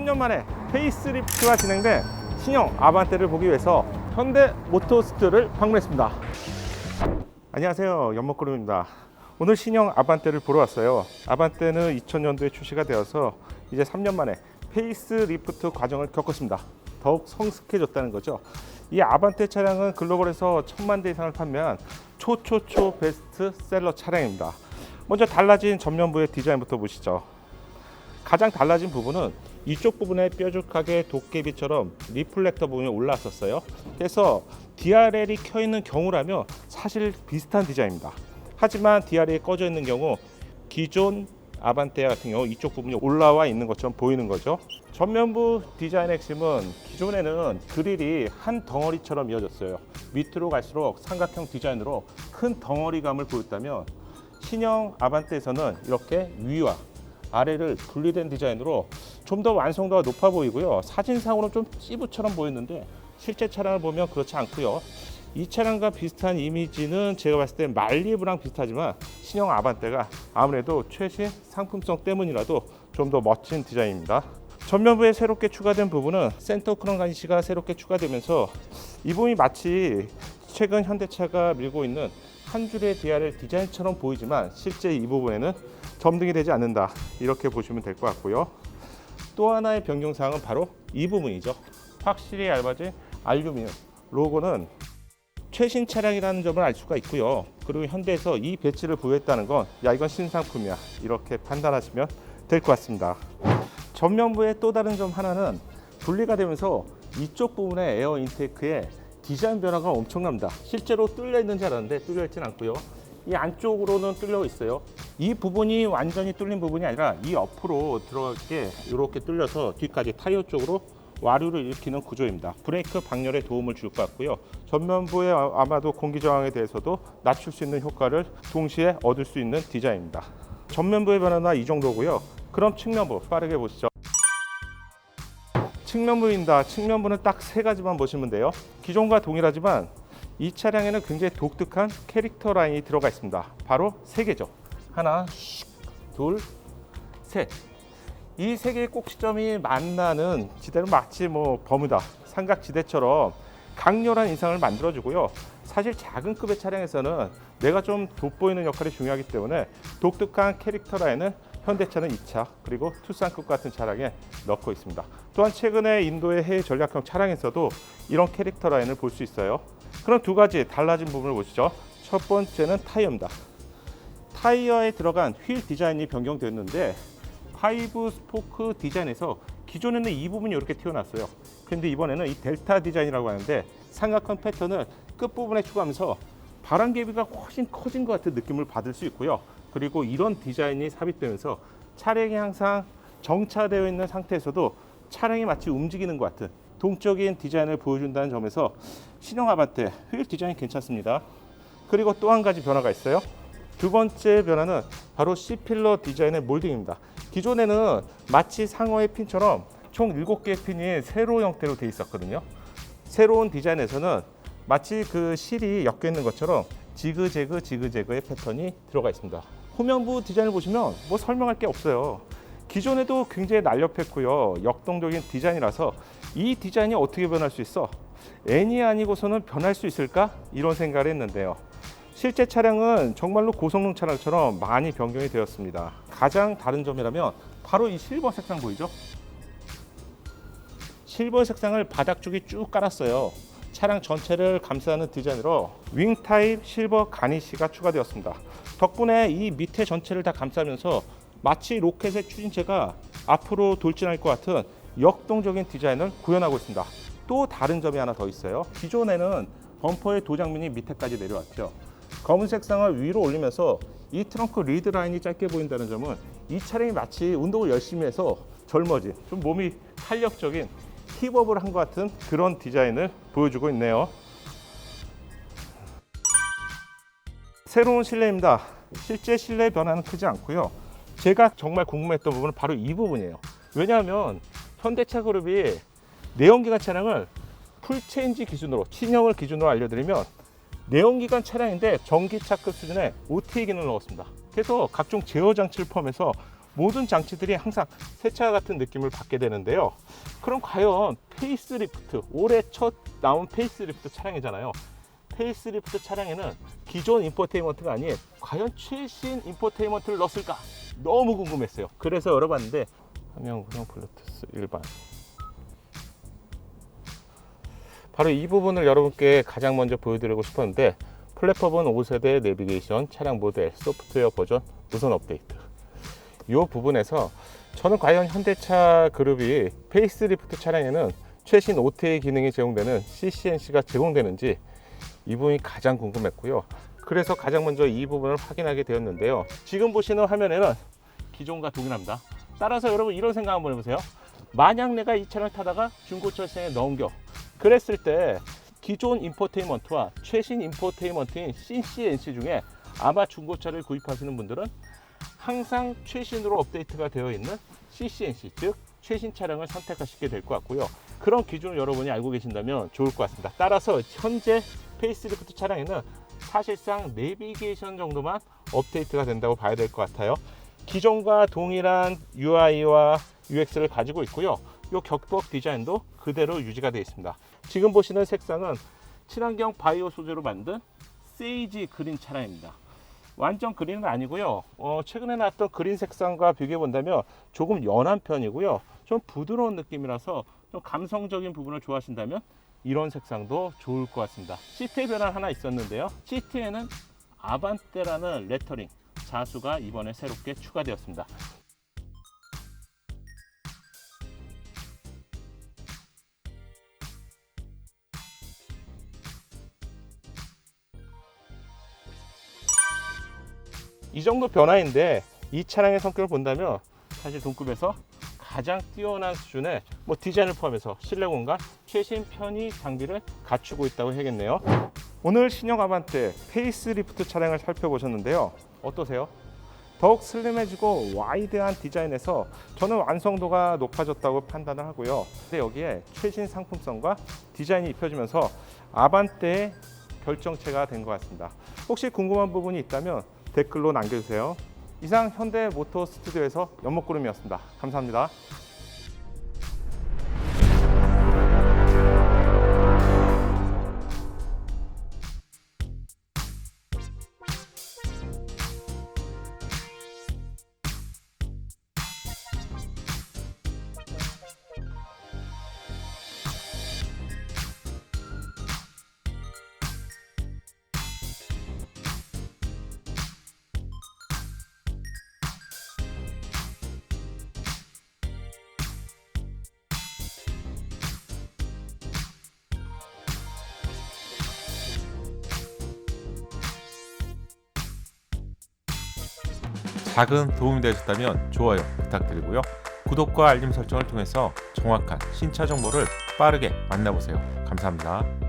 3년 만에 페이스리프트가 진행된 신형 아반떼를 보기 위해서 현대 모터스트를 방문했습니다. 안녕하세요, 연목구름입니다. 오늘 신형 아반떼를 보러 왔어요. 아반떼는 2000년도에 출시가 되어서 이제 3년 만에 페이스리프트 과정을 겪었습니다. 더욱 성숙해졌다는 거죠. 이 아반떼 차량은 글로벌에서 1000만 대 이상을 판매한 초초초 베스트셀러 차량입니다. 먼저 달라진 전면부의 디자인부터 보시죠. 가장 달라진 부분은 이쪽 부분에 뾰족하게 도깨비처럼 리플렉터 부분이 올라왔었어요. 그래서 DRL이 켜 있는 경우라면 사실 비슷한 디자인입니다. 하지만 DRL이 꺼져 있는 경우 기존 아반떼 같은 경우 이쪽 부분이 올라와 있는 것처럼 보이는 거죠. 전면부 디자인의 핵심은 기존에는 그릴이 한 덩어리처럼 이어졌어요. 밑으로 갈수록 삼각형 디자인으로 큰 덩어리감을 보였다면 신형 아반떼에서는 이렇게 위와 아래를 분리된 디자인으로 좀 더 완성도가 높아 보이고요. 사진상으로는 좀 찌부처럼 보였는데 실제 차량을 보면 그렇지 않고요. 이 차량과 비슷한 이미지는 제가 봤을 때 말리브랑 비슷하지만 신형 아반떼가 아무래도 최신 상품성 때문이라도 좀 더 멋진 디자인입니다. 전면부에 새롭게 추가된 부분은 센터 크롬 가니쉬가 새롭게 추가되면서 이 부분이 마치 최근 현대차가 밀고 있는 한 줄의 DRL 디자인처럼 보이지만 실제 이 부분에는 점등이 되지 않는다, 이렇게 보시면 될 것 같고요. 또 하나의 변경사항은 바로 이 부분이죠. 확실히 얇아진 알루미늄 로고는 최신 차량이라는 점을 알 수가 있고요. 그리고 현대에서 이 배치를 부여했다는 건 야, 이건 신상품이야, 이렇게 판단하시면 될 것 같습니다. 전면부의 또 다른 점 하나는 분리가 되면서 이쪽 부분의 에어 인테이크에 디자인 변화가 엄청납니다. 실제로 뚫려 있는 줄 알았는데 뚫려 있진 않고요. 이 안쪽으로는 뚫려 있어요. 이 부분이 완전히 뚫린 부분이 아니라 이 옆으로 들어가게 이렇게 뚫려서 뒤까지 타이어 쪽으로 와류를 일으키는 구조입니다. 브레이크 방열에 도움을 줄 것 같고요. 전면부에 아마도 공기 저항에 대해서도 낮출 수 있는 효과를 동시에 얻을 수 있는 디자인입니다. 전면부의 변화는 이 정도고요. 그럼 측면부 빠르게 보시죠. 측면부입니다. 측면부는 딱 세 가지만 보시면 돼요. 기존과 동일하지만 이 차량에는 굉장히 독특한 캐릭터 라인이 들어가 있습니다. 바로 세 개죠. 하나, 둘, 셋. 이 세 개의 꼭지점이 만나는 지대로 마치 버뮤다 삼각지대처럼 강렬한 인상을 만들어주고요. 사실 작은 급의 차량에서는 내가 좀 돋보이는 역할이 중요하기 때문에 독특한 캐릭터 라인을 현대차는 2차 그리고 투싼급 같은 차량에 넣고 있습니다. 또한 최근에 인도의 해외 전략형 차량에서도 이런 캐릭터 라인을 볼 수 있어요. 그럼 두 가지 달라진 부분을 보시죠. 첫 번째는 타이어입니다. 타이어에 들어간 휠 디자인이 변경되었는데 5 스포크 디자인에서 기존에는 이 부분이 이렇게 튀어나왔어요. 근데 이번에는 이 델타 디자인이라고 하는데 삼각형 패턴을 끝부분에 추가하면서 바람개비가 훨씬 커진 것 같은 느낌을 받을 수 있고요. 그리고 이런 디자인이 삽입되면서 차량이 항상 정차되어 있는 상태에서도 차량이 마치 움직이는 것 같은 동적인 디자인을 보여준다는 점에서 신형 아반떼 휠 디자인 괜찮습니다. 그리고 또 한 가지 변화가 있어요. 두 번째 변화는 바로 C필러 디자인의 몰딩입니다. 기존에는 마치 상어의 핀처럼 총 7개의 핀이 세로 형태로 되어 있었거든요. 새로운 디자인에서는 마치 그 실이 엮여 있는 것처럼 지그재그의 패턴이 들어가 있습니다. 후면부 디자인을 보시면 설명할 게 없어요. 기존에도 굉장히 날렵했고요. 역동적인 디자인이라서 이 디자인이 어떻게 변할 수 있어? N이 아니고서는 변할 수 있을까? 이런 생각을 했는데요. 실제 차량은 정말로 고성능 차량처럼 많이 변경이 되었습니다. 가장 다른 점이라면 바로 이 실버 색상 보이죠? 실버 색상을 바닥 쪽에 쭉 깔았어요. 차량 전체를 감싸는 디자인으로 윙 타입 실버 가니쉬가 추가되었습니다. 덕분에 이 밑에 전체를 다 감싸면서 마치 로켓의 추진체가 앞으로 돌진할 것 같은 역동적인 디자인을 구현하고 있습니다. 또 다른 점이 하나 더 있어요. 기존에는 범퍼의 도장면이 밑에까지 내려왔죠. 검은 색상을 위로 올리면서 이 트렁크 리드 라인이 짧게 보인다는 점은 이 차량이 마치 운동을 열심히 해서 젊어진, 좀 몸이 탄력적인 힙업을 한 것 같은 그런 디자인을 보여주고 있네요. 새로운 실내입니다. 실제 실내 변화는 크지 않고요. 제가 정말 궁금했던 부분은 바로 이 부분이에요. 왜냐하면 현대차 그룹이 내연기관 차량을 풀체인지 기준으로, 신형을 기준으로 알려드리면 내연기관 차량인데 전기차급 수준의 OTA 기능을 넣었습니다. 그래서 각종 제어 장치를 포함해서 모든 장치들이 항상 새 차 같은 느낌을 받게 되는데요. 그럼 과연 페이스리프트, 올해 첫 나온 페이스리프트 차량이잖아요. 페이스리프트 차량에는 기존 인포테인먼트가 아닌 과연 최신 인포테인먼트를 넣었을까? 너무 궁금했어요. 그래서 열어봤는데 화면 구성 블루투스 일반, 바로 이 부분을 여러분께 가장 먼저 보여드리고 싶었는데, 플랫폼은 5세대 내비게이션 차량 모델 소프트웨어 버전 무선 업데이트. 이 부분에서 저는 과연 현대차 그룹이 페이스리프트 차량에는 최신 OTA 기능이 제공되는 CCNC가 제공되는지 이 부분이 가장 궁금했고요. 그래서 가장 먼저 이 부분을 확인하게 되었는데요. 지금 보시는 화면에는 기존과 동일합니다. 따라서 여러분 이런 생각 한번 해보세요. 만약 내가 이 차를 타다가 중고차시장에 넘겨 그랬을 때 기존 인포테인먼트와 최신 인포테인먼트인 CCNC 중에 아마 중고차를 구입하시는 분들은 항상 최신으로 업데이트가 되어 있는 CCNC, 즉 최신 차량을 선택하시게 될 것 같고요. 그런 기준을 여러분이 알고 계신다면 좋을 것 같습니다. 따라서 현재 페이스리프트 차량에는 사실상 내비게이션 정도만 업데이트가 된다고 봐야 될 것 같아요. 기존과 동일한 UI와 UX를 가지고 있고요. 이 격법 디자인도 그대로 유지가 되어 있습니다. 지금 보시는 색상은 친환경 바이오 소재로 만든 세이지 그린 차량입니다. 완전 그린은 아니고요. 최근에 나왔던 그린 색상과 비교해 본다면 조금 연한 편이고요. 좀 부드러운 느낌이라서 좀 감성적인 부분을 좋아하신다면 이런 색상도 좋을 것 같습니다. 시트의 변화 하나 있었는데요. 시트에는 아반떼라는 레터링 자수가 이번에 새롭게 추가되었습니다. 이 정도 변화인데 이 차량의 성격을 본다면 사실 동급에서 가장 뛰어난 수준의 디자인을 포함해서 실내 공간, 최신 편의 장비를 갖추고 있다고 해야겠네요. 오늘 신형 아반떼 페이스리프트 차량을 살펴보셨는데요. 어떠세요? 더욱 슬림해지고 와이드한 디자인에서 저는 완성도가 높아졌다고 판단을 하고요. 근데 여기에 최신 상품성과 디자인이 입혀지면서 아반떼의 결정체가 된 것 같습니다. 혹시 궁금한 부분이 있다면 댓글로 남겨주세요. 이상 현대모터 스튜디오에서 연목구름이었습니다. 감사합니다. 작은 도움이 되셨다면 좋아요 부탁드리고요. 구독과 알림 설정을 통해서 정확한 신차 정보를 빠르게 만나보세요. 감사합니다.